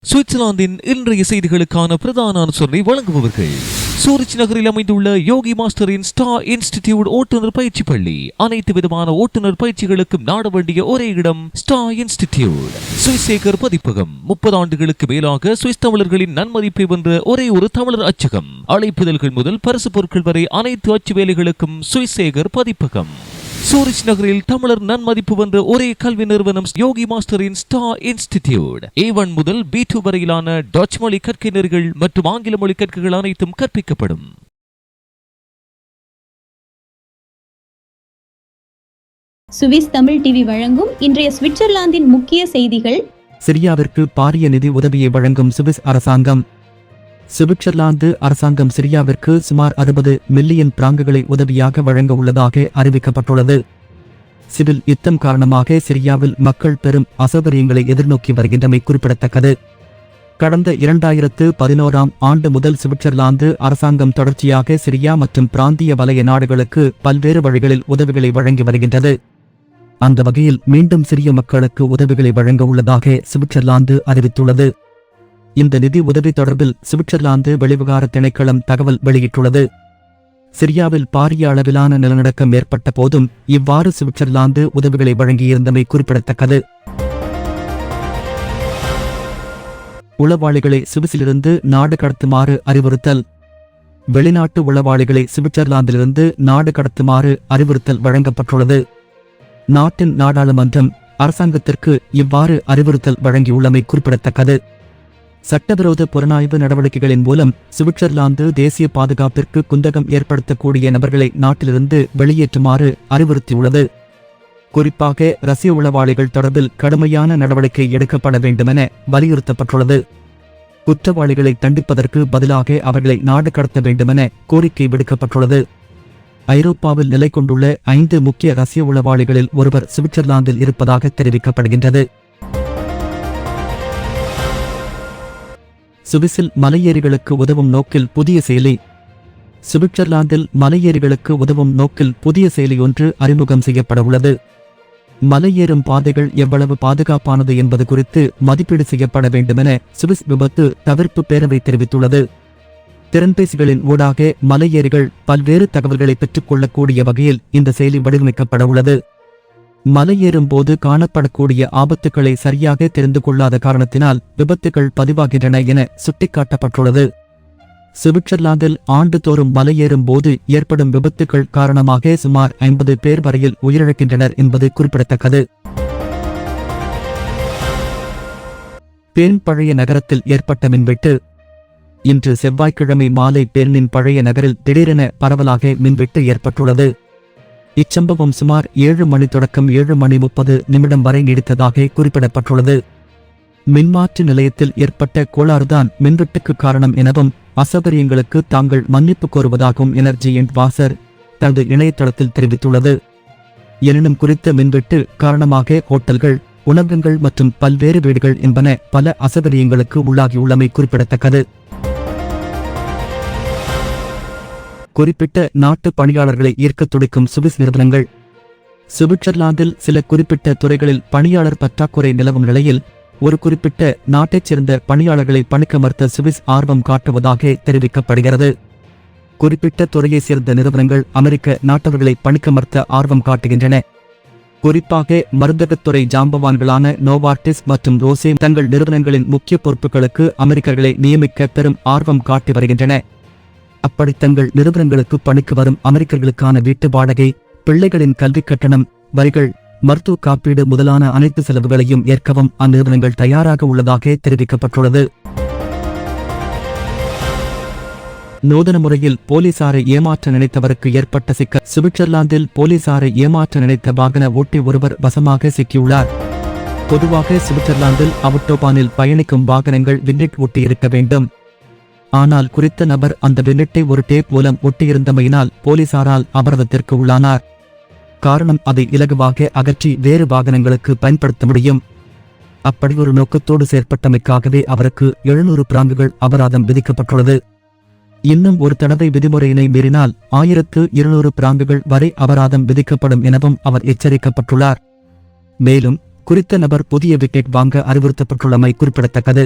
சுவிட்சர்லாந்தின் இன்றைய செய்திகளுக்கான பிரதான அனுசரணை வழங்குபவர்கள் சூரிச் நகரில் அமைந்துள்ள யோகி மாஸ்டரின் ஸ்டார் இன்ஸ்டிடியூட் ஓட்டுநர் பயிற்சி பள்ளி. அனைத்து விதமான ஓட்டுநர் பயிற்சிகளுக்கும் நாட வேண்டிய ஒரே இடம் ஸ்டார் இன்ஸ்டிடியூட். சுவிசேகர் பதிப்பகம் 30 ஆண்டுகளுக்கு மேலாக சுவிஸ் தமிழர்களின் நன்மதிப்பை வென்ற ஒரே ஒரு தமிழர் அச்சகம். அழைப்புதல்கள் முதல் பரிசு பொருட்கள் வரை அனைத்து அச்சு வேலைகளுக்கும் சுவிசேகர் பதிப்பகம். சூரிச் நகரில் தமிழர் நன்மதிப்பு வந்த ஒரே கல்வி நிறுவனம் யோகி மாஸ்டரின் ஸ்டார் இன்ஸ்டிடியூட். A1 முதல் B2 வரையிலான டச் மொழி கற்கை நெறிகள் மற்றும் ஆங்கில மொழி கற்கைகள் அனைத்தும் கற்பிக்கப்படும். சுவிஸ் தமிழ் டிவி வழங்கும் இன்றைய சுவிட்சர்லாந்தின் முக்கிய செய்திகள். சிரியாவிற்கு பாரிய நிதி உதவியை வழங்கும் சுவிஸ் அரசாங்கம். சுவிட்சர்லாந்து அரசாங்கம் சிரியாவிற்கு சுமார் 60 மில்லியன் பிராங்குகளை உதவியாக வழங்க உள்ளதாக அறிவிக்கப்பட்டுள்ளது. சிவில் யுத்தம் காரணமாக சிரியாவில் மக்கள் பெரும் அசௌகரியங்களை எதிர்நோக்கி வருகின்றமை குறிப்பிடத்தக்கது. கடந்த 2011ஆம் ஆண்டு முதல் சுவிட்சர்லாந்து அரசாங்கம் தொடர்ச்சியாக சிரியா மற்றும் பிராந்திய வலய நாடுகளுக்கு பல்வேறு வழிகளில் உதவிகளை வழங்கி வருகின்றது. அந்த வகையில் மீண்டும் சிரிய மக்களுக்கு உதவிகளை வழங்க உள்ளதாக சுவிட்சர்லாந்து அறிவித்துள்ளது. இந்த நிதி உதவி தொடர்பில் சுவிட்சர்லாந்து வெளிவிவகார திணைக்களம் தகவல் வெளியிட்டுள்ளது. சிரியாவில் பாரிய அளவிலான நிலநடுக்கம் ஏற்பட்ட போதும் இவ்வாறு சுவிட்சர்லாந்து உதவிகளை வழங்கியிருந்தமை குறிப்பிடத்தக்கது. உளவாளிகளை சுவிஸிலிருந்து நாடு கடத்துமாறு அறிவுறுத்தல். வெளிநாட்டு உளவாளிகளை சுவிட்சர்லாந்திலிருந்து நாடு கடத்துமாறு அறிவுறுத்தல் வழங்கப்பட்டுள்ளது. நாட்டின் நாடாளுமன்றம் அரசாங்கத்திற்கு இவ்வாறு அறிவுறுத்தல் வழங்கியுள்ளமை குறிப்பிடத்தக்கது. சட்டவிரோத புலனாய்வு நடவடிக்கைகளின் மூலம் சுவிட்சர்லாந்து தேசிய பாதுகாப்பிற்கு குந்தகம் ஏற்படுத்தக்கூடிய நபர்களை நாட்டிலிருந்து வெளியேற்றுமாறு அறிவுறுத்தியுள்ளது. குறிப்பாக ரஷ்ய உளவாளிகள் தொடர்பில் கடுமையான நடவடிக்கை எடுக்கப்பட வேண்டுமென வலியுறுத்தப்பட்டுள்ளது. குற்றவாளிகளை தண்டிப்பதற்கு பதிலாக அவர்களை நாடு கடத்த வேண்டுமென கோரிக்கை விடுக்கப்பட்டுள்ளது. ஐரோப்பாவில் நிலை கொண்டுள்ள 5 முக்கிய ரஷ்ய உளவாளிகளில் ஒருவர் சுவிட்சர்லாந்தில் இருப்பதாக தெரிவிக்கப்படுகின்றது. சுவிஸில் மலையேறிகளுக்கு உதவும் நோக்கில் புதிய செயலி. சுவிட்சர்லாந்தில் மலையேறிகளுக்கு உதவும் நோக்கில் புதிய செயலி ஒன்று அறிமுகம் செய்யப்பட உள்ளது. மலையேறும் பாதைகள் எவ்வளவு பாதுகாப்பானது என்பது குறித்து மதிப்பீடு செய்யப்பட வேண்டுமென சுவிஸ் விபத்து தவிர்ப்பு பேரவை தெரிவித்துள்ளது. திறன்பேசிகளின் ஊடாக மலையேறிகள் பல்வேறு தகவல்களை பெற்றுக் கொள்ளக்கூடிய வகையில் இந்த செயலி வடிவமைக்கப்பட உள்ளது. மலையேறும் போது காணப்படக்கூடிய ஆபத்துக்களை சரியாக தெரிந்து கொள்ளாத காரணத்தினால் விபத்துகள் பதிவாகின்றன என சுட்டிக்காட்டப்பட்டுள்ளது. சுவிட்சர்லாந்தில் ஆண்டுதோறும் மலையேறும் போது ஏற்படும் விபத்துக்கள் காரணமாக சுமார் 50 பேர் வரையில் உயிரிழக்கின்றனர் என்பது குறிப்பிடத்தக்கது. பேர்ன் பழைய நகரத்தில் ஏற்பட்ட மின்வெட்டு. இன்று செவ்வாய்க்கிழமை மாலை பேர்னின் பழைய நகரில் திடீரென பரவலாக மின்வெட்டு ஏற்பட்டுள்ளது. இச்சம்பவம் சுமார் 7 மணி தொடக்கம் 7 மணி 30 நிமிடம் வரை நீடித்ததாக குறிப்பிடப்பட்டுள்ளது. மின்மாற்றி நிலையத்தில் ஏற்பட்ட கோளாறுதான் மின்வெட்டுக்கு காரணம் எனவும் அசௌகரியங்களுக்கு தாங்கள் மன்னிப்பு கோருவதாகவும் எனர்ஜி அண்ட் வாசர் தனது இணையதளத்தில் தெரிவித்துள்ளது. எனினும் குறித்த மின்வெட்டு காரணமாக ஹோட்டல்கள், உணவகங்கள் மற்றும் பல்வேறு வீடுகள் என்பன பல அசௌகரியங்களுக்கு உள்ளாகியுள்ளமை குறிப்பிடத்தக்கது. குறிப்பிட்ட நாட்டு பணியாளர்களை ஈர்க்க துடிக்கும் சுவிஸ் நிறுவனங்கள். சுவிட்சர்லாந்தில் சில குறிப்பிட்ட துறைகளில் பணியாளர் பற்றாக்குறை நிலவும் நிலையில் ஒரு குறிப்பிட்ட நாட்டைச் சேர்ந்த பணியாளர்களை பணிக்கமர்த்த சுவிஸ் ஆர்வம் காட்டுவதாக தெரிவிக்கப்படுகிறது. குறிப்பிட்ட துறையைச் சேர்ந்த நிறுவனங்கள் அமெரிக்க நாட்டவர்களை பணிக்கமர்த்த ஆர்வம் காட்டுகின்றன. குறிப்பாக மருந்தகத்துறை ஜாம்பவான்களான நோவார்டிஸ் மற்றும் ரோசே தங்கள் நிறுவனங்களின் முக்கிய பொறுப்புகளுக்கு அமெரிக்கர்களை நியமிக்க பெரும் ஆர்வம் காட்டி வருகின்றன. அப்படி தங்கள் நிறுவனங்களுக்கு பணிக்கு வரும் அமெரிக்கர்களுக்கான வீட்டு வாடகை, பிள்ளைகளின் கல்வி கட்டணம், வரிகள், மருத்துவ காப்பீடு முதலான அனைத்து செலவுகளையும் ஏற்கவும் அந்நிறுவனங்கள் தயாராக உள்ளதாக தெரிவிக்கப்பட்டுள்ளது. நூதன முறையில் போலீசாரை ஏமாற்ற நினைத்தவருக்கு ஏற்பட்ட சிக்கல். சுவிட்சர்லாந்தில் போலீசாரை ஏமாற்ற நினைத்த வாகன ஓட்டி ஒருவர் வசமாக சிக்கியுள்ளார். பொதுவாக சுவிட்சர்லாந்தில் ஆட்டோபானில் பயணிக்கும் வாகனங்கள் விண்வெட் ஒட்டியிருக்க வேண்டும். ஆனால் குறித்த நபர் அந்த விண்ணெட்டை ஒரு டேப் மூலம் ஒட்டியிருந்தமையினால் போலீசாரால் அபராதத்திற்கு உள்ளானார். காரணம், அதை இலகுவாக அகற்றி வேறு வாகனங்களுக்கு பயன்படுத்த முடியும். அப்படி ஒரு நோக்கத்தோடு செயற்பட்டமைக்காகவே அவருக்கு 700 பிராங்குகள் அபராதம் விதிக்கப்பட்டுள்ளது. இன்னும் ஒரு தடவை விதிமுறையினை மீறினால் 1200 பிராங்குகள் வரை அபராதம் விதிக்கப்படும் எனவும் அவர் எச்சரிக்கப்பட்டுள்ளார். மேலும் குறித்த நபர் புதிய விக்கெட் வாங்க அறிவுறுத்தப்பட்டுள்ளமை குறிப்பிடத்தக்கது.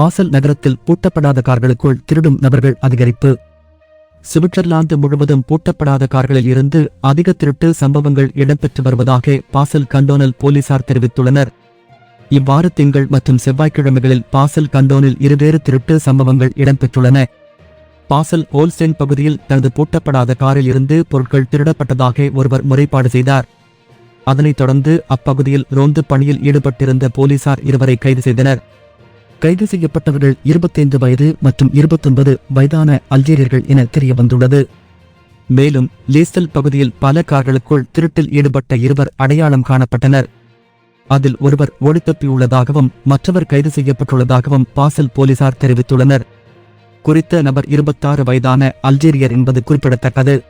பாசல் நகரத்தில் பூட்டப்படாத கார்களுக்குள் திருடும் நபர்கள் அதிகரிப்பு. சுவிட்சர்லாந்து முழுவதும் பூட்டப்படாத கார்களில் இருந்து அதிக திருட்டு சம்பவங்கள் இடம்பெற்று வருவதாக பாசல் கண்டோனல் போலீசார் தெரிவித்துள்ளனர். இவ்வாறு திங்கள் மற்றும் செவ்வாய்க்கிழமைகளில் பாசல் கண்டோனில் இருவேறு திருட்டு சம்பவங்கள் இடம்பெற்றுள்ளன. பாசல் ஓல்ஸ்டென் பகுதியில் தனது பூட்டப்படாத காரில் இருந்து பொருட்கள் திருடப்பட்டதாக ஒருவர் முறைப்பாடு செய்தார். அதனைத் தொடர்ந்து அப்பகுதியில் ரோந்து பணியில் ஈடுபட்டிருந்த போலீசார் இருவரை கைது செய்தனர். கைது செய்யப்பட்டவர்கள் 25 வயது மற்றும் 29 வயதான அல்ஜீரியர்கள் என தெரியவந்துள்ளது. மேலும் லீஸ்டல் பகுதியில் பல கார்களுக்குள் திருட்டில் ஈடுபட்ட இருவர் அடையாளம் காணப்பட்டனர். அதில் ஒருவர் ஓடித்தப்பியுள்ளதாகவும் மற்றவர் கைது செய்யப்பட்டுள்ளதாகவும் பாசல் போலீசார் தெரிவித்துள்ளனர். குறித்த நபர் 26 வயதான அல்ஜீரியர் என்பது குறிப்பிடத்தக்கது.